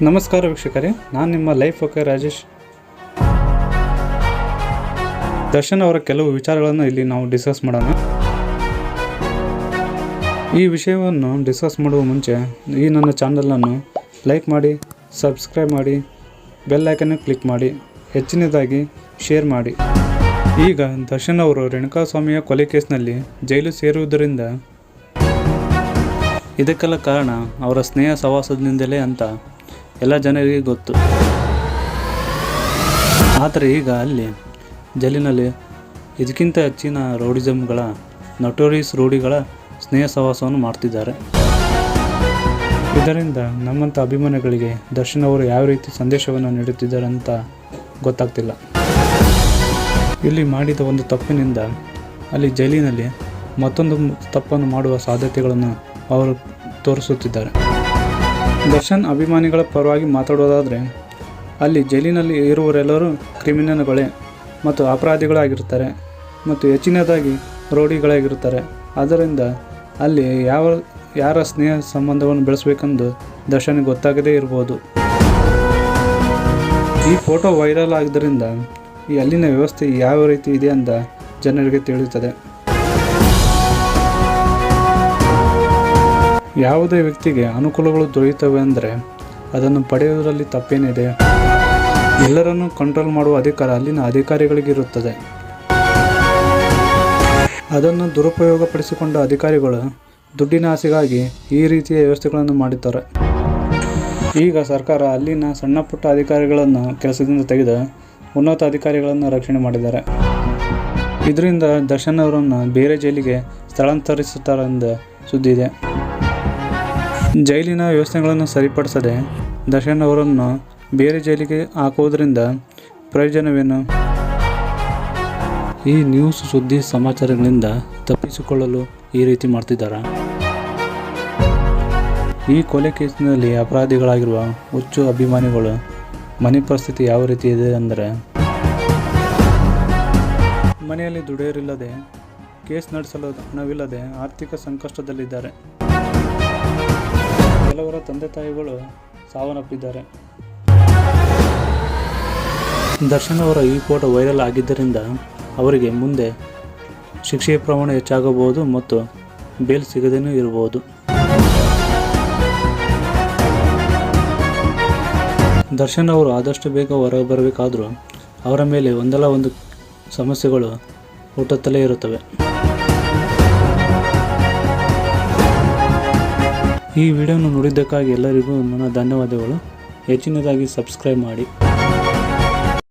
ನಮಸ್ಕಾರ ವೀಕ್ಷಕರೇ, ನಾನು ನಿಮ್ಮ ಲೈಫ್ ಓಕೆ ರಾಜೇಶ್. ದರ್ಶನ್ ಅವರ ಕೆಲವು ವಿಚಾರಗಳನ್ನು ಇಲ್ಲಿ ನಾವು ಡಿಸ್ಕಸ್ ಮಾಡೋಣ. ಈ ವಿಷಯವನ್ನು ಡಿಸ್ಕಸ್ ಮಾಡುವ ಮುಂಚೆ ಈ ನನ್ನ ಚಾನಲನ್ನು ಲೈಕ್ ಮಾಡಿ, ಸಬ್ಸ್ಕ್ರೈಬ್ ಮಾಡಿ, ಬೆಲ್ ಐಕನ್ ಕ್ಲಿಕ್ ಮಾಡಿ, ಹೆಚ್ಚಿನದಾಗಿ ಶೇರ್ ಮಾಡಿ. ಈಗ ದರ್ಶನ್ ಅವರು ರೇಣುಕಾಸ್ವಾಮಿಯ ಕೊಲೆ ಕೇಸ್ನಲ್ಲಿ ಜೈಲು ಸೇರುವುದರಿಂದ ಇದಕ್ಕೆಲ್ಲ ಕಾರಣ ಅವರ ಸ್ನೇಹ ಸಹವಾಸದಿಂದಲೇ ಅಂತ ಎಲ್ಲ ಜನರಿಗೆ ಗೊತ್ತು. ಆದರೆ ಈಗ ಅಲ್ಲಿ ಜೈಲಿನಲ್ಲಿ ಇದಕ್ಕಿಂತ ಹೆಚ್ಚಿನ ರೌಡಿಸಮ್ಗಳ ನಟೋರಿಯಸ್ ರೂಢಿಗಳ ಸ್ನೇಹ ಸಹವಾಸವನ್ನು ಮಾಡ್ತಿದ್ದಾರೆ. ಇದರಿಂದ ನಮ್ಮಂಥ ಅಭಿಮಾನಿಗಳಿಗೆ ದರ್ಶನ್ ಅವರು ಯಾವ ರೀತಿ ಸಂದೇಶವನ್ನು ನೀಡುತ್ತಿದ್ದಾರೆ ಅಂತ ಗೊತ್ತಾಗ್ತಿಲ್ಲ. ಇಲ್ಲಿ ಮಾಡಿದ ಒಂದು ತಪ್ಪಿನಿಂದ ಅಲ್ಲಿ ಜೈಲಿನಲ್ಲಿ ಮತ್ತೊಂದು ತಪ್ಪನ್ನು ಮಾಡುವ ಸಾಧ್ಯತೆಗಳನ್ನು ಅವರು ತೋರಿಸುತ್ತಿದ್ದಾರೆ. ದರ್ಶನ್ ಅಭಿಮಾನಿಗಳ ಪರವಾಗಿ ಮಾತಾಡೋದಾದರೆ, ಅಲ್ಲಿ ಜೈಲಿನಲ್ಲಿ ಇರುವವರೆಲ್ಲರೂ ಕ್ರಿಮಿನಲ್ಗಳೇ ಮತ್ತು ಅಪರಾಧಿಗಳಾಗಿರ್ತಾರೆ ಮತ್ತು ಹೆಚ್ಚಿನದಾಗಿ ರೌಡಿಗಳಾಗಿರ್ತಾರೆ. ಆದ್ದರಿಂದ ಅಲ್ಲಿ ಯಾರ ಸ್ನೇಹ ಸಂಬಂಧವನ್ನು ಬೆಳೆಸಬೇಕೆಂದು ದರ್ಶನ್ಗೆ ಗೊತ್ತಾಗದೇ ಇರ್ಬೋದು. ಈ ಫೋಟೋ ವೈರಲ್ ಆಗಿದ್ದರಿಂದ ಈ ಅಲ್ಲಿನ ವ್ಯವಸ್ಥೆ ಯಾವ ರೀತಿ ಇದೆ ಅಂತ ಜನರಿಗೆ ತಿಳಿಯುತ್ತದೆ. ಯಾವುದೇ ವ್ಯಕ್ತಿಗೆ ಅನುಕೂಲಗಳು ದೊರೆಯುತ್ತವೆ ಅಂದರೆ ಅದನ್ನು ಪಡೆಯುವುದರಲ್ಲಿ ತಪ್ಪೇನಿದೆ? ಎಲ್ಲರನ್ನೂ ಕಂಟ್ರೋಲ್ ಮಾಡುವ ಅಧಿಕಾರ ಅಲ್ಲಿನ ಅಧಿಕಾರಿಗಳಿಗಿರುತ್ತದೆ. ಅದನ್ನು ದುರುಪಯೋಗಪಡಿಸಿಕೊಂಡ ಅಧಿಕಾರಿಗಳು ದುಡ್ಡಿನ ಆಸೆಗಾಗಿ ಈ ರೀತಿಯ ವ್ಯವಸ್ಥೆಗಳನ್ನು ಮಾಡುತ್ತಾರೆ. ಈಗ ಸರ್ಕಾರ ಅಲ್ಲಿನ ಸಣ್ಣ ಪುಟ್ಟ ಅಧಿಕಾರಿಗಳನ್ನು ಕೆಲಸದಿಂದ ತೆಗೆದು ಉನ್ನತ ಅಧಿಕಾರಿಗಳನ್ನು ರಕ್ಷಣೆ ಮಾಡಿದ್ದಾರೆ. ಇದರಿಂದ ದರ್ಶನ್ ಅವರನ್ನು ಬೇರೆ ಜೈಲಿಗೆ ಸ್ಥಳಾಂತರಿಸುತ್ತಾರೆಂದು ಸುದ್ದಿ ಇದೆ. ಜೈಲಿನ ವ್ಯವಸ್ಥೆಗಳನ್ನು ಸರಿಪಡಿಸದೆ ದರ್ಶನ್ ಅವರನ್ನು ಬೇರೆ ಜೈಲಿಗೆ ಹಾಕುವುದರಿಂದ ಪ್ರಯೋಜನವೇನು? ಈ ನ್ಯೂಸ್ ಸುದ್ದಿ ಸಮಾಚಾರಗಳಿಂದ ತಪ್ಪಿಸಿಕೊಳ್ಳಲು ಈ ರೀತಿ ಮಾಡ್ತಿದ್ದಾರೆ. ಈ ಕೊಲೆ ಕೇಸಿನಲ್ಲಿ ಅಪರಾಧಿಗಳಾಗಿರುವ ಹುಚ್ಚು ಅಭಿಮಾನಿಗಳು ಮನೆ ಪರಿಸ್ಥಿತಿ ಯಾವ ರೀತಿ ಇದೆ ಅಂದರೆ, ಮನೆಯಲ್ಲಿ ದುಡಿಯೋರಿಲ್ಲದೆ, ಕೇಸ್ ನಡೆಸಲು ಹಣವಿಲ್ಲದೆ ಆರ್ಥಿಕ ಸಂಕಷ್ಟದಲ್ಲಿದ್ದಾರೆ. ಕೆಲವರ ತಂದೆ ತಾಯಿಗಳು ಸಾವನ್ನಪ್ಪಿದ್ದಾರೆ. ದರ್ಶನ್ ಅವರ ಈ ಫೋಟೋ ವೈರಲ್ ಆಗಿದ್ದರಿಂದ ಅವರಿಗೆ ಮುಂದೆ ಶಿಕ್ಷೆಯ ಪ್ರಮಾಣ ಹೆಚ್ಚಾಗಬಹುದು ಮತ್ತು ಬೇಲ್ ಸಿಗದೇನೂ ಇರಬಹುದು. ದರ್ಶನ್ ಅವರು ಆದಷ್ಟು ಬೇಗ ಹೊರಗೆ ಬರಬೇಕಾದರೂ ಅವರ ಮೇಲೆ ಒಂದಲ್ಲ ಒಂದು ಸಮಸ್ಯೆಗಳು ಹುಟ್ಟುತ್ತಲೇ ಇರುತ್ತವೆ. ಈ ವಿಡಿಯೋವನ್ನು ನೋಡಿದ್ದಕ್ಕಾಗಿ ಎಲ್ಲರಿಗೂ ನನ್ನ ಧನ್ಯವಾದಗಳು. ಹೆಚ್ಚಿನದಾಗಿ ಸಬ್ಸ್ಕ್ರೈಬ್ ಮಾಡಿ.